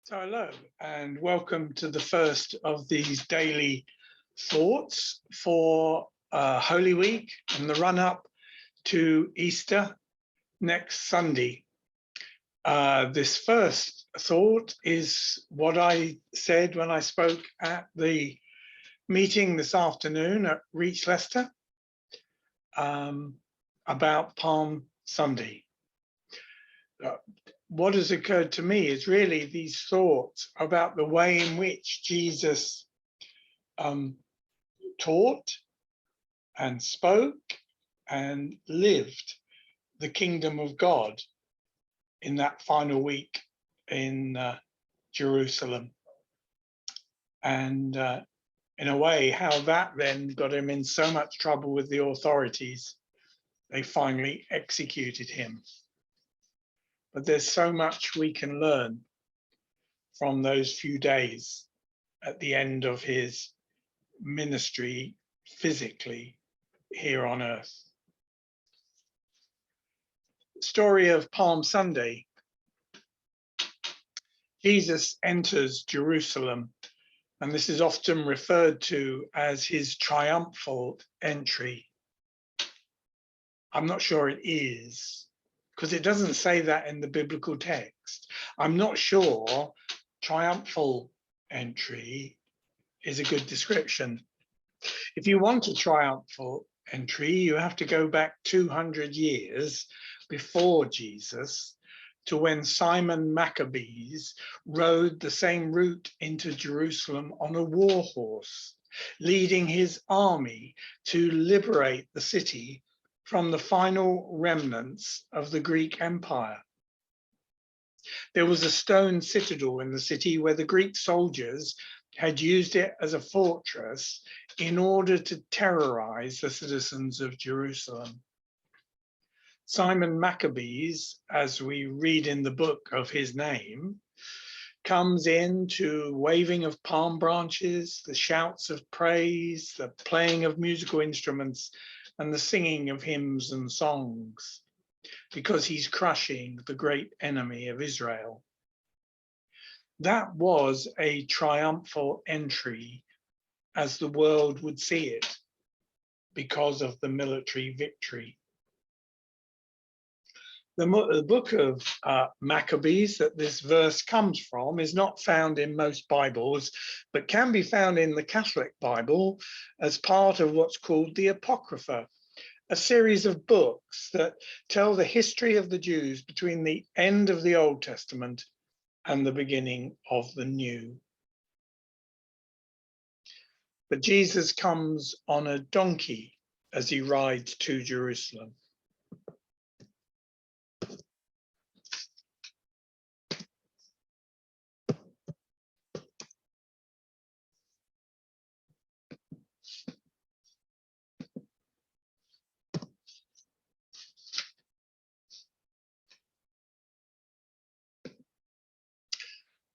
So hello and welcome to the first of these daily thoughts for Holy Week and the run up to Easter next Sunday. This first thought is what I said when I spoke at the meeting this afternoon at Reach Leicester about Palm Sunday. What has occurred to me is really these thoughts about the way in which Jesus taught and spoke and lived the kingdom of God in that final week in Jerusalem. And in a way, how that then got him in so much trouble with the authorities. They finally executed him. But there's so much we can learn from those few days at the end of his ministry physically here on earth. Story of Palm Sunday. Jesus enters Jerusalem, and this is often referred to as his triumphal entry. I'm not sure it is, because it doesn't say that in the biblical text. I'm not sure triumphal entry is a good description. If you want a triumphal entry, you have to go back 200 years before Jesus to when Simon Maccabees rode the same route into Jerusalem on a war horse, leading his army to liberate the city from the final remnants of the Greek Empire. There was a stone citadel in the city where the Greek soldiers had used it as a fortress in order to terrorize the citizens of Jerusalem. Simon Maccabees, as we read in the book of his name, comes in to waving of palm branches, the shouts of praise, the playing of musical instruments, and the singing of hymns and songs, because he's crushing the great enemy of Israel. That was a triumphal entry as the world would see it because of the military victory. The book of Maccabees that this verse comes from is not found in most Bibles, but can be found in the Catholic Bible as part of what's called the Apocrypha, a series of books that tell the history of the Jews between the end of the Old Testament and the beginning of the New. But Jesus comes on a donkey as he rides to Jerusalem.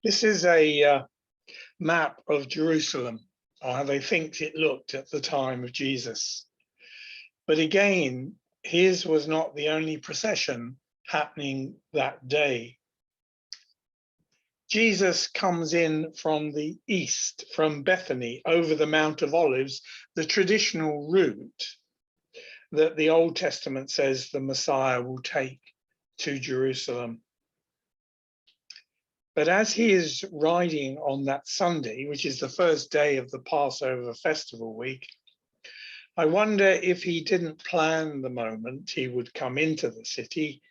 This is a map of Jerusalem, or how they think it looked at the time of Jesus. But again, his was not the only procession happening that day. Jesus comes in from the east, from Bethany, over the Mount of Olives, the traditional route that the Old Testament says the Messiah will take to Jerusalem. But as he is riding on that Sunday, which is the first day of the Passover festival week, I wonder if he didn't plan the moment he would come into the city,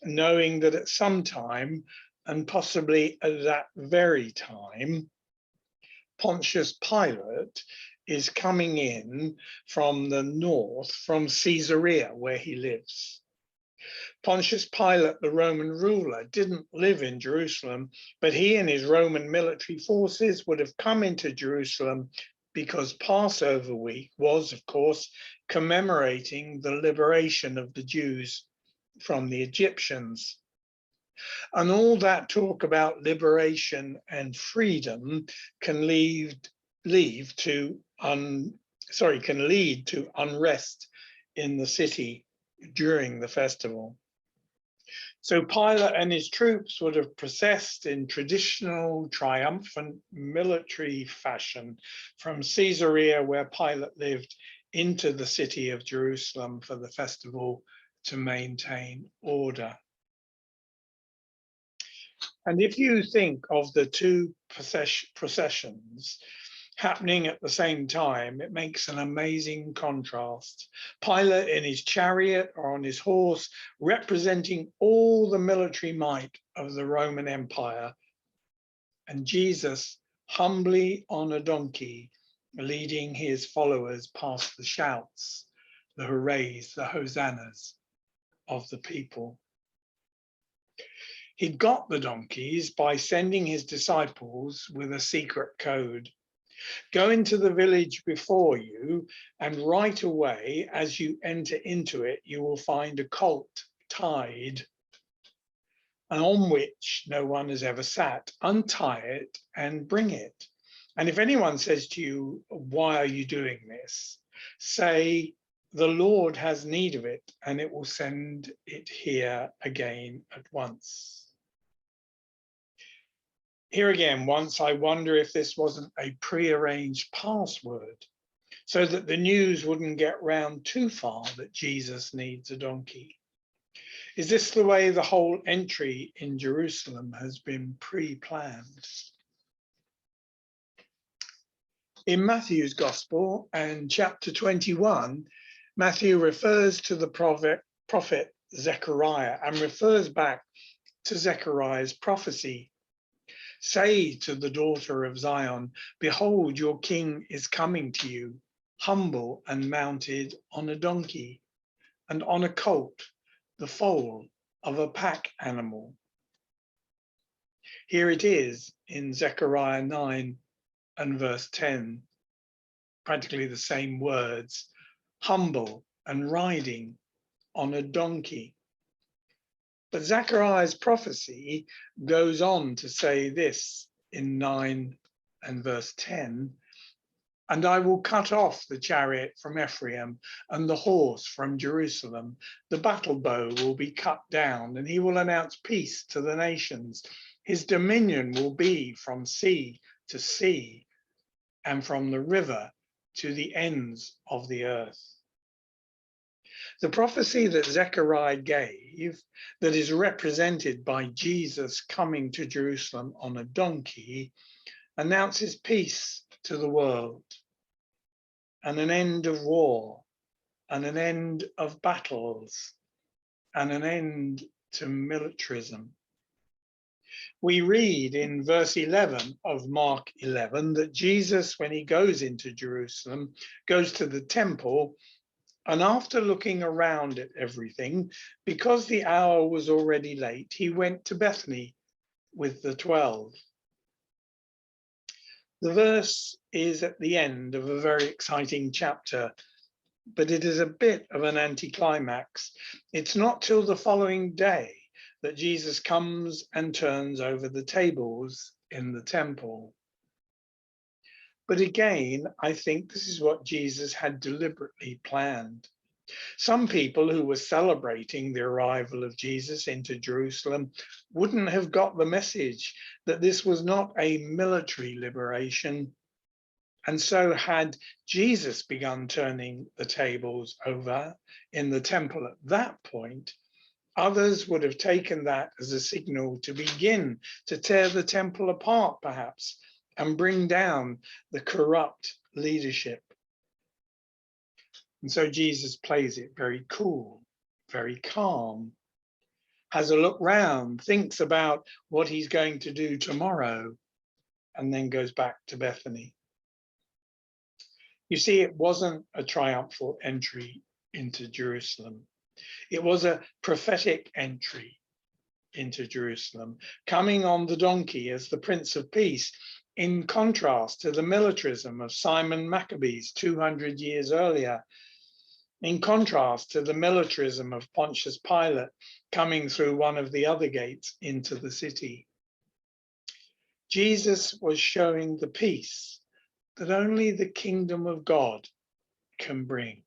knowing that at some time, and possibly at that very time, Pontius Pilate is coming in from the north, from Caesarea, where he lives. Pontius Pilate, the Roman ruler, didn't live in Jerusalem, but he and his Roman military forces would have come into Jerusalem because Passover week was, of course, commemorating the liberation of the Jews from the Egyptians. And all that talk about liberation and freedom can lead to unrest in the city during the festival. So Pilate and his troops would have processed in traditional triumphant military fashion from Caesarea, where Pilate lived, into the city of Jerusalem for the festival to maintain order. And if you think of the two processions happening at the same time, it makes an amazing contrast. Pilate in his chariot or on his horse, representing all the military might of the Roman Empire, and Jesus humbly on a donkey, leading his followers past the shouts, the hoorays, the hosannas of the people. He got the donkeys by sending his disciples with a secret code. Go into the village before you, and right away, as you enter into it, you will find a colt tied, and on which no one has ever sat. Untie it and bring it. And if anyone says to you, why are you doing this? Say, the Lord has need of it, and it will send it here again at once. Here again, once I wonder if this wasn't a prearranged password so that the news wouldn't get round too far that Jesus needs a donkey. Is this the way the whole entry in Jerusalem has been pre-planned? In Matthew's Gospel and chapter 21, Matthew refers to the prophet Zechariah and refers back to Zechariah's prophecy. Say to the daughter of Zion, behold, your king is coming to you, humble and mounted on a donkey, and on a colt, the foal of a pack animal. Here it is in Zechariah 9 and verse 10, practically the same words, humble and riding on a donkey. But Zechariah's prophecy goes on to say this in 9 and verse 10, and I will cut off the chariot from Ephraim and the horse from Jerusalem. The battle bow will be cut down, and he will announce peace to the nations. His dominion will be from sea to sea and from the river to the ends of the earth. The prophecy that Zechariah gave, that is represented by Jesus coming to Jerusalem on a donkey, announces peace to the world and an end of war and an end of battles and an end to militarism. We read in verse 11 of Mark 11 that Jesus, when he goes into Jerusalem, goes to the temple, and after looking around at everything, because the hour was already late, he went to Bethany with the 12. The verse is at the end of a very exciting chapter, but it is a bit of an anticlimax. It's not till the following day that Jesus comes and turns over the tables in the temple. But again, I think this is what Jesus had deliberately planned. Some people who were celebrating the arrival of Jesus into Jerusalem wouldn't have got the message that this was not a military liberation. And so had Jesus begun turning the tables over in the temple at that point, others would have taken that as a signal to begin to tear the temple apart, perhaps, and bring down the corrupt leadership. And so Jesus plays it very cool, very calm, has a look round, thinks about what he's going to do tomorrow, and then goes back to Bethany. You see, it wasn't a triumphal entry into Jerusalem. It was a prophetic entry into Jerusalem, coming on the donkey as the Prince of Peace, in contrast to the militarism of Simon Maccabees 200 years earlier, in contrast to the militarism of Pontius Pilate coming through one of the other gates into the city. Jesus was showing the peace that only the kingdom of God can bring.